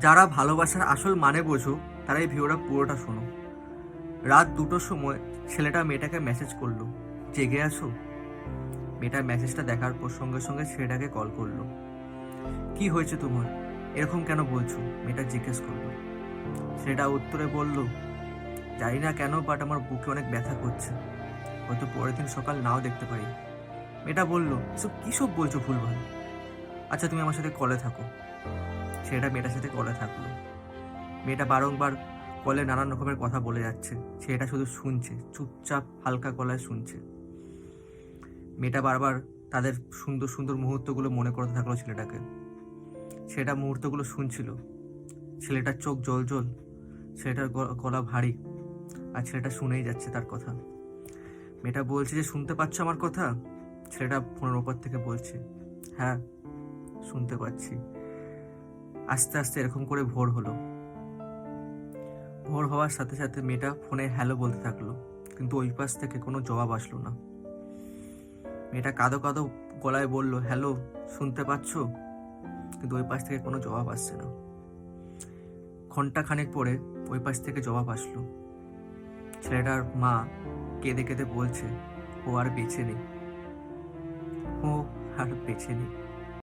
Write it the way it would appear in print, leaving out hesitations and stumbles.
যারা ভালোবাসার আসল মানে বোঝো তারা এই ভিডিওটা পুরোটা শোনো। রাত 2টোর সময় ছেলেটা মেয়েটাকে মেসেজ করলো, জেগে আছো? মেয়েটার মেসেজটা দেখার পর সঙ্গে সঙ্গে ছেলেটাকে কল করলো। কি হয়েছে তোমার, এরকম কেন বলছো? মেয়েটা জিজ্ঞেস করলো। ছেলেটা উত্তরে বলল, জানি না কেন, বাট আমার বুকে অনেক ব্যথা করছে, হয়তো পরের দিন সকাল নাও দেখতে পারি। মেয়েটা বলল, এসব কী সব বলছো ভুলভাল, আচ্ছা তুমি আমার সাথে কলে থাকো। ছেলেটা মেয়েটার সাথে কলে থাকলো। মেয়েটা বারংবার কলে নানান রকমের কথা বলে যাচ্ছে, ছেলেটা শুধু শুনছে, চুপচাপ হালকা গলায় শুনছে। মেয়েটা বারবার তাদের সুন্দর সুন্দর মুহূর্তগুলো মনে করতে থাকলো ছেলেটাকে। ছেলেটা মুহূর্তগুলো শুনছিল। ছেলেটার চোখ জল জল, ছেলেটার গলা ভারী, আর ছেলেটা শুনেই যাচ্ছে তার কথা। মেয়েটা বলছে যে, শুনতে পাচ্ছ আমার কথা? ছেলেটা ফোনের ওপর থেকে বলছে, হ্যাঁ শুনতে পাচ্ছি। আস্তে আস্তে এরকম করে ভোর হলো। ভোর হওয়ার সাথে সাথে মেয়েটা ফোনে হ্যালো বলতে থাকলো, কিন্তু ওই পাশ থেকে কোনো জবাব আসলো না। মেয়েটা কাঁদো কাঁদো গলায় বলল, হ্যালো শুনতে পাচ্ছ? কিন্তু ওই পাশ থেকে কোনো জবাব আসছে না। ঘন্টা খানেক পরে ওই পাশ থেকে জবাব আসলো। ছেলেটার মা কেঁদে কেঁদে বলছে, ও আর বেঁচে নেই, ও আর বেঁচে নেই।